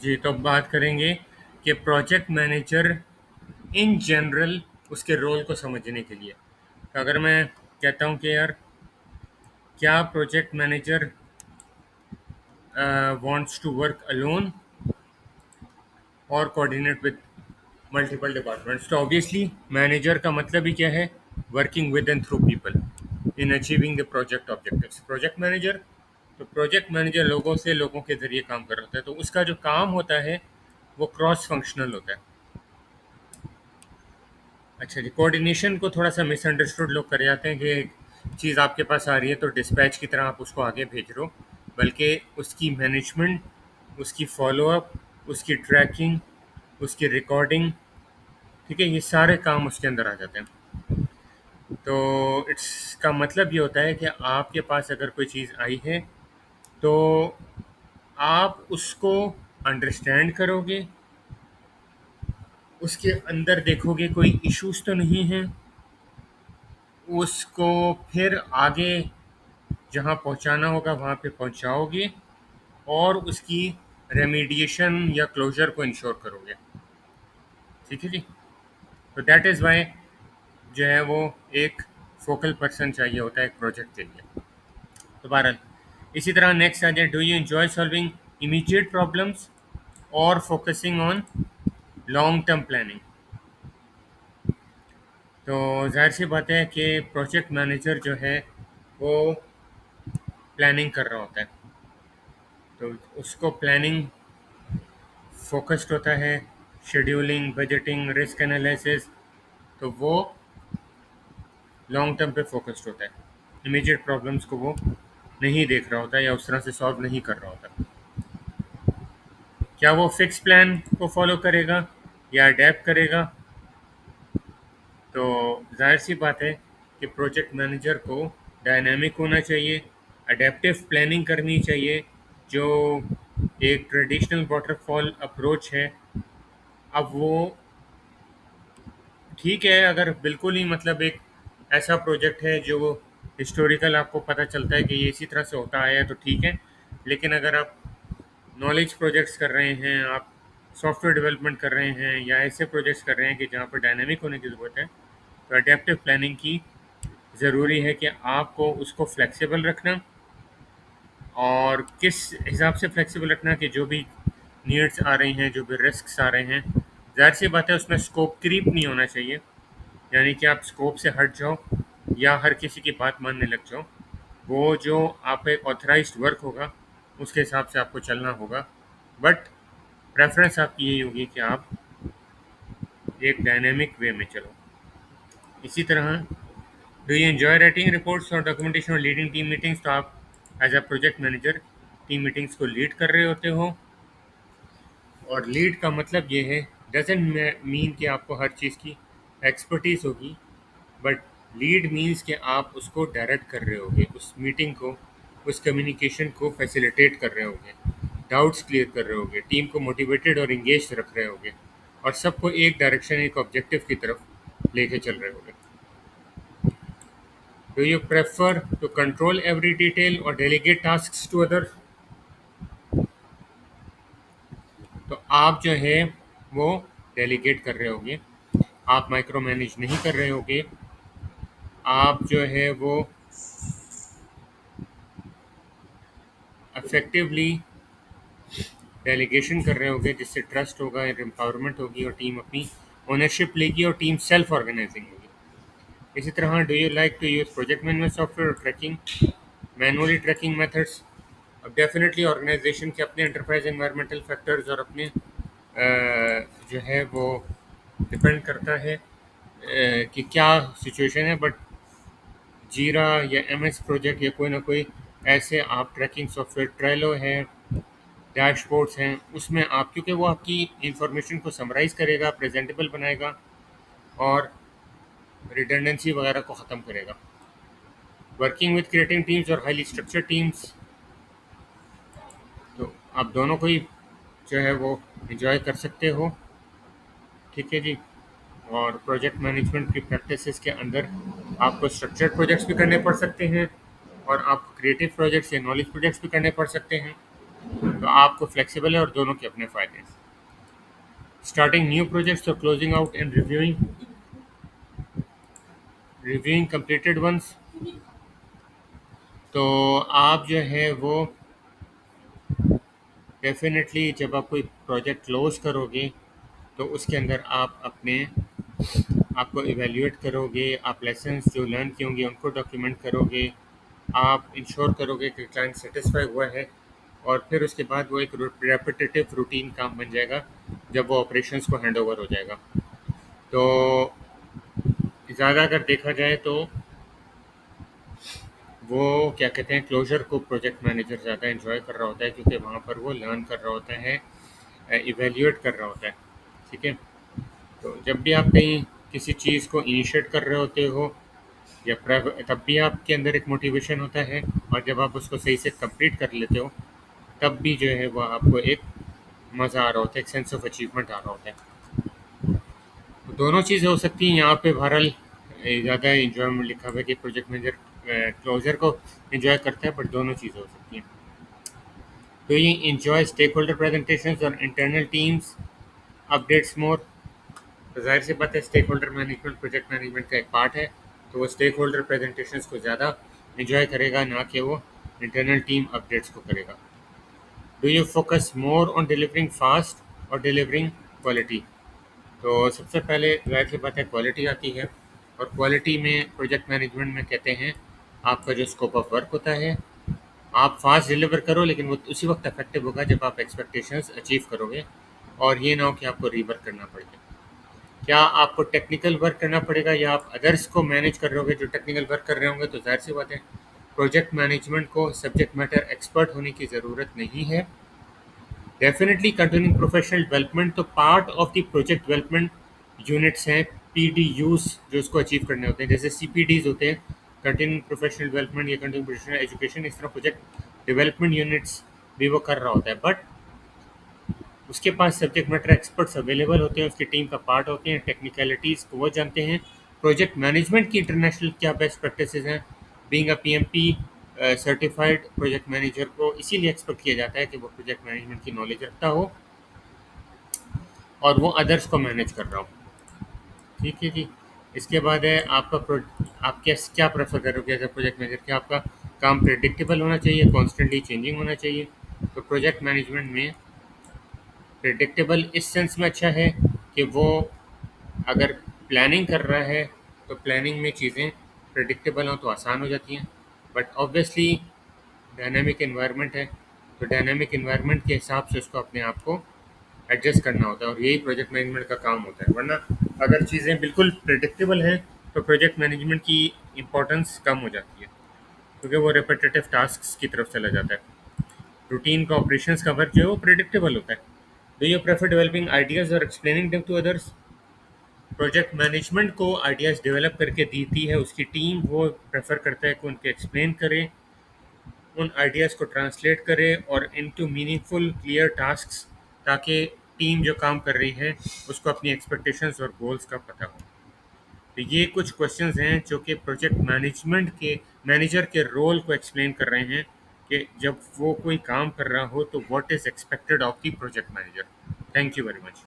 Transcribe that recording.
जी, तो अब बात करेंगे कि प्रोजेक्ट मैनेजर इन जनरल उसके रोल को समझने के लिए। तो अगर मैं कहता हूँ कि यार क्या project manager wants to work alone और कोऑर्डिनेट विद मल्टीपल डिपार्टमेंट्स, तो ऑब्वियसली मैनेजर का मतलब ही क्या है? Working with and through people in achieving the project objectives. Project manager लोगों के जरिए काम कर रहा होता है, तो उसका जो काम होता है वो क्रॉस फंक्शनल होता है। अच्छा जी, कोऑर्डिनेशन को थोड़ा सा मिसअंडरस्टूड लोग कर जाते हैं कि चीज़ आपके पास आ रही है तो डिस्पैच की तरह आप उसको आगे भेज रहे हो, बल्कि उसकी मैनेजमेंट, उसकी फॉलोअप, उसकी ट्रैकिंग, उसकी रिकॉर्डिंग, ठीक है, ये सारे काम उसके अंदर आ जाते हैं। तो इसका मतलब ये होता है कि आपके पास अगर कोई चीज़ आई है तो आप उसको अंडरस्टैंड करोगे, उसके अंदर देखोगे कोई इश्यूज तो नहीं है, उसको फिर आगे जहाँ पहुँचाना होगा वहाँ पे पहुँचाओगे और उसकी रेमीडिएशन या क्लोजर को इंश्योर करोगे। ठीक है जी। तो दैट इज़ वाई जो है वो एक फोकल पर्सन चाहिए होता है एक प्रोजेक्ट के लिए। तो बहरहाल इसी तरह नेक्स्ट आ जाए, do you enjoy solving immediate problems और focusing on long term planning. तो जाहिर सी बात है कि प्रोजेक्ट मैनेजर जो है वो प्लानिंग कर रहा होता है, तो उसको प्लानिंग फोकस्ड होता है, शेड्यूलिंग, बजटिंग, रिस्क एनालिसिस, तो वो लॉन्ग टर्म पे फोकस्ड होता है। इमीडिएट प्रॉब्लम्स को वो नहीं देख रहा होता या उस तरह से सॉल्व नहीं कर रहा होता। क्या वो फिक्स प्लान को फॉलो करेगा या अडेप्ट करेगा? तो जाहिर सी बात है कि प्रोजेक्ट मैनेजर को डायनामिक होना चाहिए, अडेप्टिव प्लानिंग करनी चाहिए, जो एक ट्रेडिशनल वाटरफॉल अप्रोच है। अब वो ठीक है, अगर बिल्कुल ही मतलब एक ऐसा प्रोजेक्ट है जो हिस्टोरिकल आपको पता चलता है कि ये इसी तरह से होता आया है तो ठीक है, लेकिन अगर आप नॉलेज प्रोजेक्ट्स कर रहे हैं, आप सॉफ्टवेयर डेवलपमेंट कर रहे हैं या ऐसे प्रोजेक्ट्स कर रहे हैं कि जहाँ पर डायनामिक होने की ज़रूरत है, तो अडेप्टिव प्लानिंग की ज़रूरी है कि आपको उसको फ्लेक्सिबल रखना, और किस हिसाब से फ्लेक्सिबल रखना कि जो भी नीड्स आ रही हैं, जो भी रिस्क्स आ रहे हैं, ज़ाहिर सी बात है उसमें स्कोप क्रीप नहीं होना चाहिए, यानी कि आप स्कोप से हट जाओ या हर किसी की बात मानने लग जाओ। वो जो आप एक ऑथराइज्ड वर्क होगा उसके हिसाब से आपको चलना होगा, बट प्रेफरेंस आपकी यही होगी कि आप एक डायनेमिक वे में चलो। इसी तरह do you enjoy writing reports और डॉक्यूमेंटेशन और लीडिंग टीम मीटिंग्स, तो आप as a project manager team meetings को लीड कर रहे होते हो, और लीड का मतलब ये है, डजेंट मीन कि आपको हर चीज़ की एक्सपर्टीज होगी, बट लीड मीन्स कि आप उसको डायरेक्ट कर रहे होगे, उस मीटिंग को, उस कम्युनिकेशन को फैसिलिटेट कर रहे होगे, डाउट्स क्लियर कर रहे होगे, टीम को मोटिवेटेड और इंगेज रख रहे होगे, और सबको एक डायरेक्शन, एक ऑब्जेक्टिव की तरफ लेके चल रहे होगे। Do you prefer to control every detail और डेलीगेट टास्क टू अदर, तो आप जो है वो डेलीगेट कर रहे होगे, आप माइक्रो मैनेज नहीं कर रहे होगे, आप जो है वो इफेक्टिवली डेलीगेशन कर रहे होगे, जिससे ट्रस्ट होगा, एम्पावरमेंट होगी और टीम अपनी ओनरशिप लेगी और टीम सेल्फ ऑर्गेनाइजिंग होगी। इसी तरह do you like to use project management software और ट्रैकिंग मैनुअली ट्रैकिंग मेथड्स। अब डेफिनेटली ऑर्गेनाइजेशन के अपने एंटरप्राइज एनवायरमेंटल फैक्टर्स और अपने जो है वो डिपेंड करता है कि क्या सिचुएशन है, बट जीरा या एमएस प्रोजेक्ट या कोई ना कोई ऐसे आप ट्रैकिंग सॉफ्टवेयर, ट्रेलो है, डैशबोर्ड्स हैं, उसमें आप, क्योंकि वो आपकी इंफॉर्मेशन को समराइज़ करेगा, प्रेजेंटेबल बनाएगा और रिडंडेंसी वगैरह को ख़त्म करेगा। वर्किंग विद क्रिएटिंग टीम्स और हाईली स्ट्रक्चर्ड टीम्स, तो आप दोनों को ही जो है वो एंजॉय कर सकते हो। ठीक है जी। और प्रोजेक्ट मैनेजमेंट की प्रैक्टिसेस के अंदर आपको स्ट्रक्चर्ड प्रोजेक्ट्स भी करने पड़ सकते हैं और आप क्रिएटिव प्रोजेक्ट्स या नॉलेज प्रोजेक्ट्स भी करने पड़ सकते हैं। तो आपको फ्लेक्सिबल है और दोनों के अपने फ़ायदे हैं। स्टार्टिंग न्यू प्रोजेक्ट्स और closing out and reviewing completed ones. तो आप जो है वो डेफिनेटली जब आप कोई प्रोजेक्ट क्लोज करोगे तो उसके अंदर आप अपने आपको इवेल्युएट करोगे, आप लेसन्स जो लर्न किए होंगे उनको डॉक्यूमेंट करोगे, आप इंश्योर करोगे कि क्लाइंट सेटिस्फाई हुआ है, और फिर उसके बाद वो एक रेपिटेटिव रूटीन काम बन जाएगा जब वो ऑपरेशंस को हैंड ओवर हो जाएगा। तो ज़्यादा अगर देखा जाए तो वो क्या कहते हैं, क्लोजर को प्रोजेक्ट मैनेजर ज़्यादा इन्जॉय कर रहा होता है, क्योंकि वहाँ पर वो लर्न कर रहा होता है, इवेल्युएट कर रहा होता है। ठीक है। तो जब भी आप कहीं किसी चीज़ को इनिशिएट कर रहे होते हो या तब भी आपके अंदर एक मोटिवेशन होता है, और जब आप उसको सही से कंप्लीट कर लेते हो तब भी जो है वो आपको एक मज़ा आ रहा होता है, एक सेंस ऑफ अचीवमेंट आ रहा होता है। तो दोनों चीज़ें हो सकती हैं यहाँ पे। बहरहाल ज़्यादा इंजॉयमेंट लिखा हुआ है कि प्रोजेक्ट मैनेजर क्लोजर को इंजॉय करता है, बट दोनों चीज़ें हो सकती हैं। तो ये इंजॉय स्टेक होल्डर प्रेजेंटेशन और इंटरनल टीम्स अपडेट्स मोर। तो जाहिर सी बात है, stakeholder management project management का एक पार्ट है, तो वो स्टेक होल्डर प्रेजेंटेशंस को ज़्यादा इंजॉय करेगा, ना कि वो इंटरनल टीम अपडेट्स को करेगा। Do you focus more on delivering fast और डिलीवरिंग क्वालिटी। तो सबसे पहले जाहिर सी बात है क्वालिटी आती है, और क्वालिटी में प्रोजेक्ट मैनेजमेंट में कहते हैं आपका जो स्कोप ऑफ वर्क होता है, आप फास्ट डिलीवर करो, लेकिन वो उसी वक्त इफेक्टिव होगा जब आप एक्सपेक्टेशंस अचीव करोगे, और ये ना हो कि आपको रीवर्क करना पड़ जाए। क्या आपको टेक्निकल वर्क करना पड़ेगा या आप अदर्स को मैनेज कर रहे होगे जो टेक्निकल वर्क कर रहे होंगे, तो जाहिर सी बात है प्रोजेक्ट मैनेजमेंट को सब्जेक्ट मैटर एक्सपर्ट होने की ज़रूरत नहीं है। डेफिनेटली कंटिन्यूइंग प्रोफेशनल डेवलपमेंट, तो part of the project development units हैं पीडीयूज जो उसको अचीव करने होते हैं, जैसे सीपीडीज होते हैं, कंटिन्यूइंग प्रोफेशनल डेवलपमेंट या कंटिन्यूइंग प्रोफेशनल एजुकेशन। इस तरह प्रोजेक्ट डेवलपमेंट यूनिट्स भी वो कर रहा होता है, बट उसके पास सब्जेक्ट मैटर एक्सपर्ट्स अवेलेबल होते हैं, उसकी टीम का पार्ट होते हैं, टेक्निकलिटीज़ को वो जानते हैं। प्रोजेक्ट मैनेजमेंट की इंटरनेशनल क्या बेस्ट प्रैक्टिसेस हैं, being a PMP certified project manager को इसीलिए एक्सपेक्ट किया जाता है कि वो प्रोजेक्ट मैनेजमेंट की नॉलेज रखता हो और वो अदर्स को मैनेज कर रहा हो। ठीक है जी। इसके बाद है आपका आप क्या क्या प्रेफर करोगे एज अ प्रोजेक्ट मैनेजर, क्या आपका काम प्रेडिक्टेबल होना चाहिए, कॉन्स्टेंटली चेंजिंग होना चाहिए। तो प्रोजेक्ट मैनेजमेंट में प्रेडिक्टेबल इस सेंस में अच्छा है कि वो अगर प्लानिंग कर रहा है तो प्लानिंग में चीज़ें प्रेडिक्टेबल हों तो आसान हो जाती हैं, बट ऑब्वियसली डायनामिक इन्वायरमेंट है, तो डायनामिक इन्वायरमेंट के हिसाब से उसको अपने आप को एडजस्ट करना होता है, और यही प्रोजेक्ट मैनेजमेंट का काम होता है। वरना अगर चीज़ें बिल्कुल प्रेडिक्टेबल हैं तो प्रोजेक्ट मैनेजमेंट की इम्पोर्टेंस कम हो जाती है, क्योंकि वो रिपीटेटिव टास्क की तरफ चला जाता है। रूटीन का ऑपरेशंस का वर्क जो है वो प्रेडिक्टेबल होता है। Do you prefer developing ideas और explaining them to others. Project management को आइडियाज़ डेवलप करके देती है उसकी टीम, वो प्रेफर करता है कि उनके एक्सप्लेन करें, उन आइडियाज़ को ट्रांसलेट करे और इनटू मीनिंगफुल क्लियर टास्क्स, ताकि टीम जो काम कर रही है उसको अपनी एक्सपेक्टेशंस और गोल्स का पता हो। तो ये कुछ क्वेश्चंस हैं जो कि प्रोजेक्ट मैनेजमेंट के मैनेजर के रोल को एक्सप्लेन कर रहे हैं कि जब वो कोई काम कर रहा हो तो what is expected of the project manager. Thank you very much.